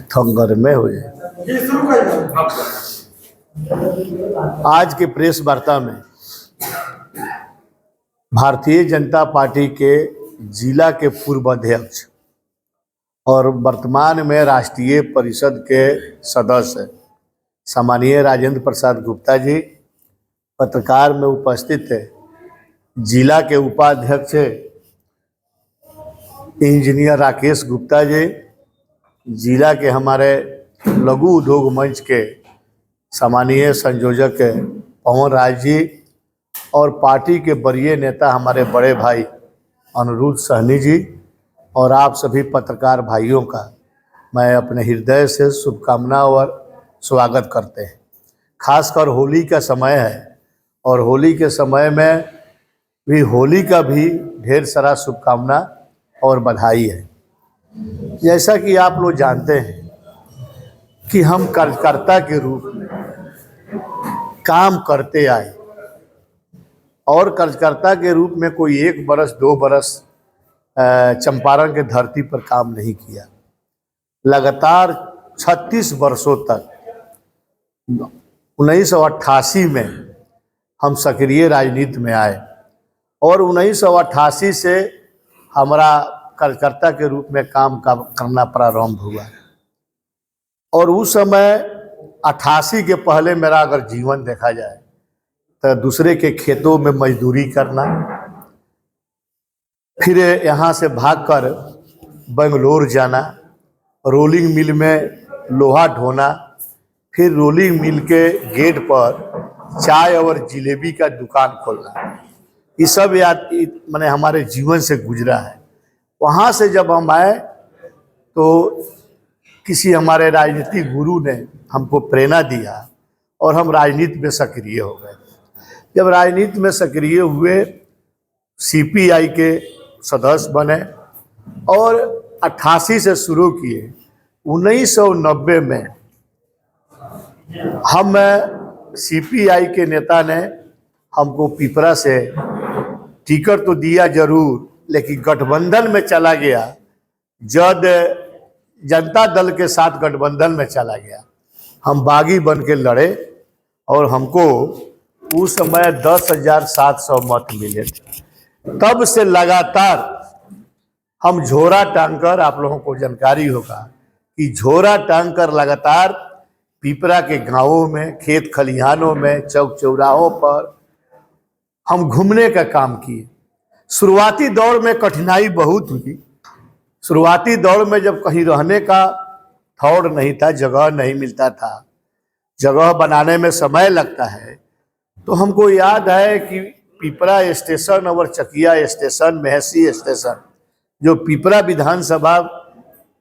थंगर में हो जाए। आज के प्रेस वार्ता में भारतीय जनता पार्टी के जिला के पूर्व अध्यक्ष और वर्तमान में राष्ट्रीय परिषद के सदस्य सम्मानीय राजेंद्र प्रसाद गुप्ता जी पत्रकार में उपस्थित है। जिला के उपाध्यक्ष इंजीनियर राकेश गुप्ता जी, जिला के हमारे लघु उद्योग मंच के सम्मानीय संयोजक पवन राज जी और पार्टी के वरीय नेता हमारे बड़े भाई अनिरुद्ध सहनी जी और आप सभी पत्रकार भाइयों का मैं अपने हृदय से शुभकामना और स्वागत करते हैं। खासकर होली का समय है और होली के समय में भी होली का भी ढेर सारा शुभकामना और बधाई है। जैसा कि आप लोग जानते हैं कि हम कार्यकर्ता के रूप में काम करते आए और कार्यकर्ता के रूप में कोई 1 बरस 2 बरस चंपारण के धरती पर काम नहीं किया। लगातार 36 वर्षों तक 1988 में हम सक्रिय राजनीति में आए और 1988 से हमारा कार्यकर्ता के रूप में काम करना प्रारंभ हुआ। और उस समय 88 के पहले मेरा अगर जीवन देखा जाए तो दूसरे के खेतों में मजदूरी करना, फिर यहाँ से भागकर बेंगलोर जाना, रोलिंग मिल में लोहा ढोना, फिर रोलिंग मिल के गेट पर चाय और जिलेबी का दुकान खोलना, ये सब याद मैंने हमारे जीवन से गुजरा है। वहाँ से जब हम आए तो किसी हमारे राजनीतिक गुरु ने हमको प्रेरणा दिया और हम राजनीति में सक्रिय हो गए। जब राजनीति में सक्रिय हुए, सीपीआई के सदस्य बने और 88 से शुरू किए। 1990 में हम सीपीआई के नेता ने हमको पिपरा से टिकट तो दिया जरूर, लेकिन गठबंधन में चला गया। जब जनता दल के साथ गठबंधन में चला गया, हम बागी बन के लड़े और हमको उस समय 10,700 मत मिले थे। तब से लगातार हम झोरा टांगकर, आप लोगों को जानकारी होगा कि झोरा टांगकर लगातार पिपरा के गांवों में, खेत खलिहानों में, चौक चौराहों पर हम घूमने का काम किए। शुरुआती दौर में कठिनाई बहुत हुई। शुरुआती दौर में जब कहीं रहने का ठौर नहीं था, जगह नहीं मिलता था, जगह बनाने में समय लगता है, तो हमको याद है कि पिपरा स्टेशन और चकिया स्टेशन, मेहसी स्टेशन, जो पिपरा विधानसभा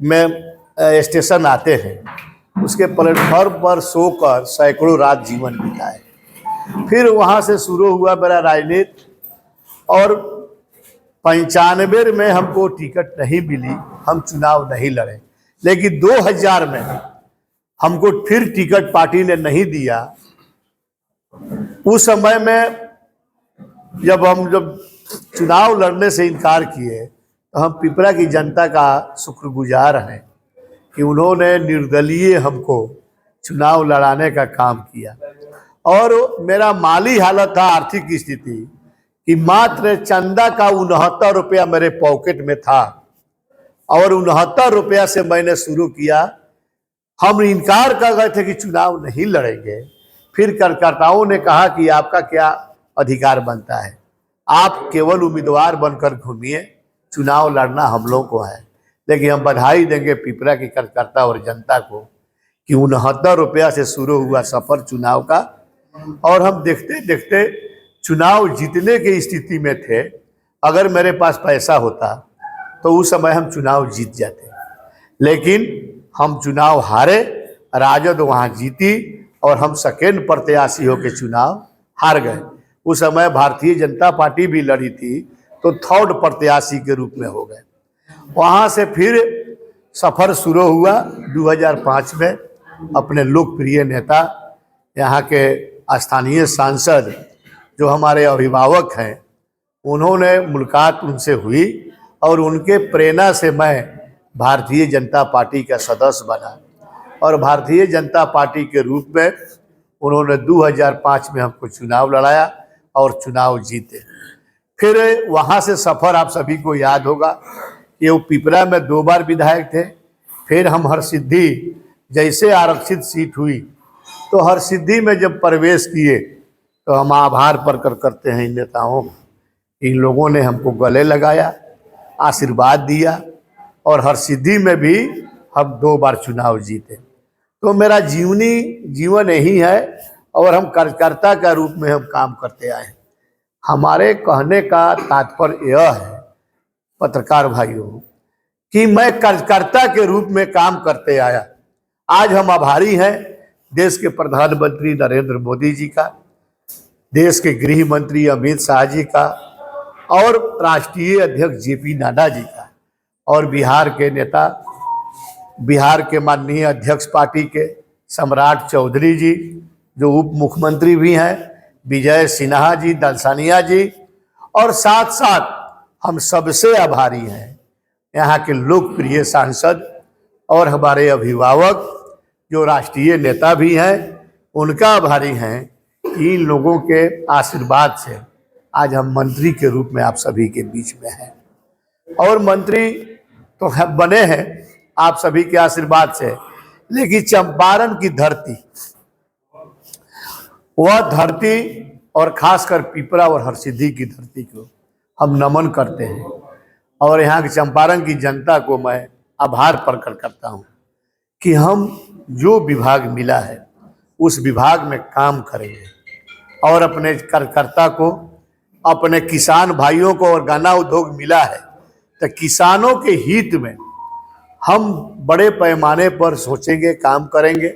में स्टेशन आते हैं, उसके प्लेटफॉर्म पर सोकर सैकड़ों रात जीवन बिताए। फिर वहाँ से शुरू हुआ मेरा राजनीति और 95 में हमको टिकट नहीं मिली, हम चुनाव नहीं लड़े। लेकिन 2000 में हमको फिर टिकट पार्टी ने नहीं दिया। उस समय में जब चुनाव लड़ने से इनकार किए तो हम पिपरा की जनता का शुक्रगुजार हैं कि उन्होंने निर्दलीय हमको चुनाव लड़ाने का काम किया। और मेरा माली हालत था, आर्थिक स्थिति कि मात्र चंदा का 69 रुपया मेरे पॉकेट में था और 69 रुपया से मैंने शुरू किया। हम इनकार कर गए थे कि चुनाव नहीं लड़ेंगे। फिर कार्यकर्ताओं ने कहा कि आपका क्या अधिकार बनता है, आप केवल उम्मीदवार बनकर घूमिए, चुनाव लड़ना हम लोगों को है। लेकिन हम बधाई देंगे पिपरा के कार्यकर्ता और जनता को कि 69 रुपया से शुरू हुआ सफर चुनाव का और हम देखते देखते चुनाव जीतने की स्थिति में थे। अगर मेरे पास पैसा होता तो उस समय हम चुनाव जीत जाते, लेकिन हम चुनाव हारे, राजद वहाँ जीती और हम सेकेंड प्रत्याशी होकर चुनाव हार गए। उस समय भारतीय जनता पार्टी भी लड़ी थी तो थर्ड प्रत्याशी के रूप में हो गए। वहाँ से फिर सफ़र शुरू हुआ 2005 में। अपने लोकप्रिय नेता, यहाँ के स्थानीय सांसद जो हमारे अभिभावक हैं, उन्होंने मुलाकात उनसे हुई और उनके प्रेरणा से मैं भारतीय जनता पार्टी का सदस्य बना और भारतीय जनता पार्टी के रूप में उन्होंने 2005 में हमको चुनाव लड़ाया और चुनाव जीते। फिर वहाँ से सफ़र आप सभी को याद होगा कि वो पिपरा में 2 बार विधायक थे। फिर हम हरसिद्धि, जैसे आरक्षित सीट हुई तो हरसिद्धि में जब प्रवेश किए तो हम आभार प्रकट करते हैं इन नेताओं का। इन लोगों ने हमको गले लगाया, आशीर्वाद दिया और हरसिद्धि में भी हम 2 बार चुनाव जीते। तो मेरा जीवन यही है और हम कार्यकर्ता का रूप में हम काम करते आए हैं। हमारे कहने का तात्पर्य यह है पत्रकार भाइयों कि मैं कार्यकर्ता के रूप में काम करते आया। आज हम आभारी हैं देश के प्रधानमंत्री नरेंद्र मोदी जी का, देश के गृह मंत्री अमित शाह जी का और राष्ट्रीय अध्यक्ष जेपी नड्डा जी का और बिहार के नेता, बिहार के माननीय अध्यक्ष पार्टी के सम्राट चौधरी जी, जो उप मुख्यमंत्री भी हैं, विजय सिन्हा जी, दलसानिया जी, और साथ साथ हम सबसे आभारी हैं यहाँ के लोकप्रिय सांसद और हमारे अभिभावक जो राष्ट्रीय नेता भी हैं, उनका आभारी हैं कि इन लोगों के आशीर्वाद से आज हम मंत्री के रूप में आप सभी के बीच में हैं। और मंत्री तो बने हैं आप सभी के आशीर्वाद से, लेकिन चंपारण की धरती, वह धरती और खासकर पिपरा और हरसिद्धि की धरती को हम नमन करते हैं और यहाँ के चंपारण की जनता को मैं आभार प्रकट करता हूँ कि हम जो विभाग मिला है उस विभाग में काम करेंगे और अपने कार्यकर्ता को, अपने किसान भाइयों को, और गन्ना उद्योग मिला है तो किसानों के हित में हम बड़े पैमाने पर सोचेंगे, काम करेंगे,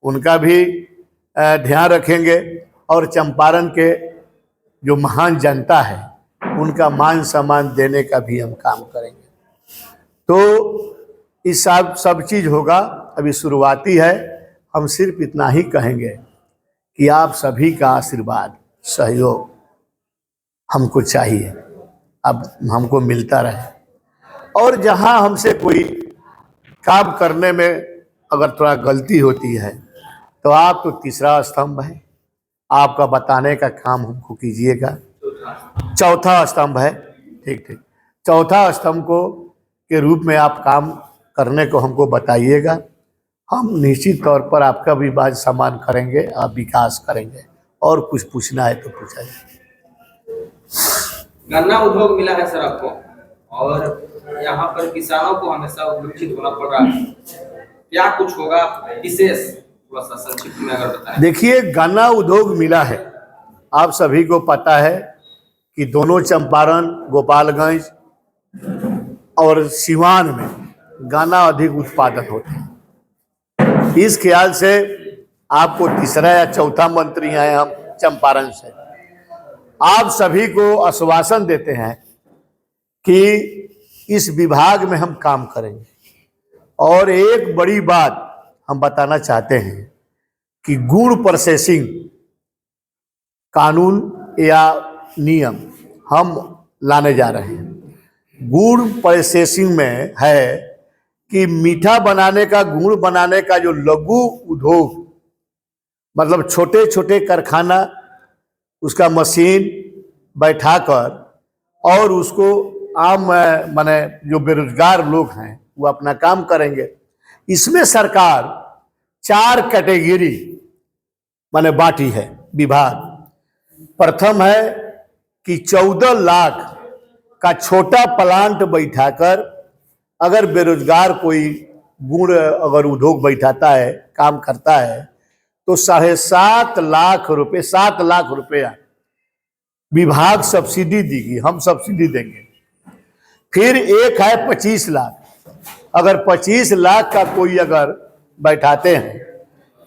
उनका भी ध्यान रखेंगे और चंपारण के जो महान जनता है उनका मान सम्मान देने का भी हम काम करेंगे। तो इस सब चीज़ होगा, अभी शुरुआती है। हम सिर्फ इतना ही कहेंगे कि आप सभी का आशीर्वाद, सहयोग हमको चाहिए, अब हमको मिलता रहे। और जहां हमसे कोई काम करने में अगर थोड़ा गलती होती है तो आप तो तीसरा स्तंभ है, आपका बताने का काम हमको कीजिएगा। चौथा स्तंभ है, ठीक, चौथा स्तंभ को के रूप में आप काम करने को हमको बताइएगा। हम निश्चित तौर पर आपका भी बात सम्मान करेंगे, आप विकास करेंगे। और कुछ पूछना है तो पूछा जाए। गन्ना उद्योग मिला है सर आपको, और यहाँ पर किसानों को हमेशा उपलक्षित होना पड़ रहा है, क्या कुछ होगा विशेष, थोड़ा सा संक्षिप्त में अगर बताएं। देखिए, गन्ना उद्योग मिला है, आप सभी को पता है कि दोनों चंपारण, गोपालगंज और सिवान में गन्ना अधिक उत्पादन होते हैं। इस ख्याल से आपको तीसरा या चौथा मंत्री हैं हम चंपारण से, आप सभी को आश्वासन देते हैं कि इस विभाग में हम काम करेंगे। और एक बड़ी बात हम बताना चाहते हैं कि गुड़ प्रोसेसिंग कानून या नियम हम लाने जा रहे हैं। गुड़ प्रोसेसिंग में है कि मीठा बनाने का, गुड़ बनाने का जो लघु उद्योग, मतलब छोटे छोटे कारखाना, उसका मशीन बैठाकर और उसको आम माने जो बेरोजगार लोग हैं वो अपना काम करेंगे। इसमें सरकार 4 कैटेगरी माने बांटी है विभाग। प्रथम है कि 14 लाख का छोटा प्लांट बैठाकर अगर बेरोजगार कोई गुड़ अगर उद्योग बैठाता है, काम करता है, तो 7.5 लाख रुपए, 7 लाख रुपया विभाग सब्सिडी देगी, हम सब्सिडी देंगे। फिर एक है 25 लाख, अगर 25 लाख का कोई अगर बैठाते हैं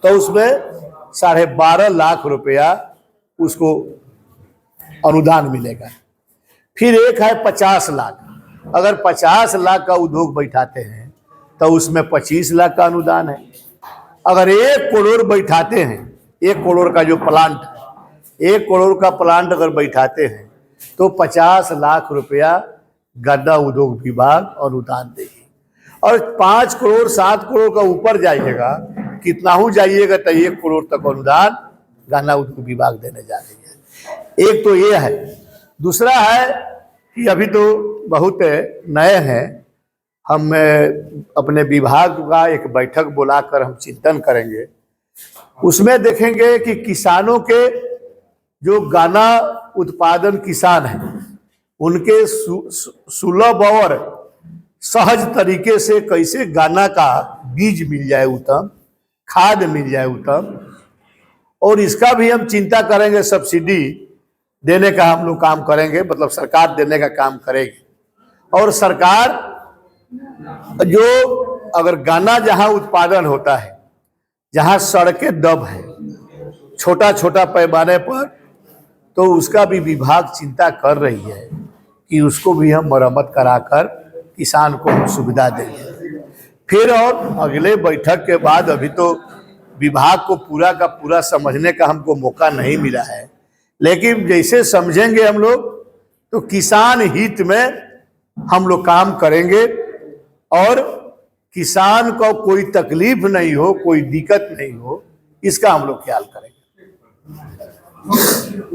तो उसमें 12.5 लाख रुपया उसको अनुदान मिलेगा। फिर एक है 50 लाख, अगर 50 लाख का उद्योग बैठाते हैं तो उसमें 25 लाख का अनुदान है। अगर 1 करोड़ बैठाते हैं, 1 करोड़ का जो प्लांट है, 1 करोड़ का प्लांट अगर बैठाते हैं तो 50 लाख रुपया गन्ना उद्योग विभाग अनुदान देगी। और 5 करोड़ 7 करोड़ का ऊपर जाइएगा, कितना हो जाइएगा तो 1 करोड़ तक अनुदान गन्ना उद्योग विभाग देने जा रही है। एक तो ये है। दूसरा है कि अभी तो बहुत नए हैं, हम अपने विभाग का एक बैठक बुलाकर हम चिंतन करेंगे। उसमें देखेंगे कि किसानों के जो गन्ना उत्पादन किसान हैं उनके सुलभ और सहज तरीके से कैसे गन्ना का बीज मिल जाए उत्तम, खाद मिल जाए उत्तम, और इसका भी हम चिंता करेंगे। सब्सिडी देने का हम लोग काम करेंगे, मतलब सरकार देने का काम करेगी। और सरकार जो अगर गन्ना जहां उत्पादन होता है, जहां सड़कें दब है छोटा छोटा पैमाने पर, तो उसका भी विभाग चिंता कर रही है कि उसको भी हम मरम्मत कराकर किसान को हम सुविधा देंगे। फिर और अगले बैठक के बाद, अभी तो विभाग को पूरा का पूरा समझने का हमको मौका नहीं मिला है, लेकिन जैसे समझेंगे हम लोग तो किसान हित में हम लोग काम करेंगे और किसान को कोई तकलीफ नहीं हो, कोई दिक्कत नहीं हो, इसका हम लोग ख्याल करेंगे।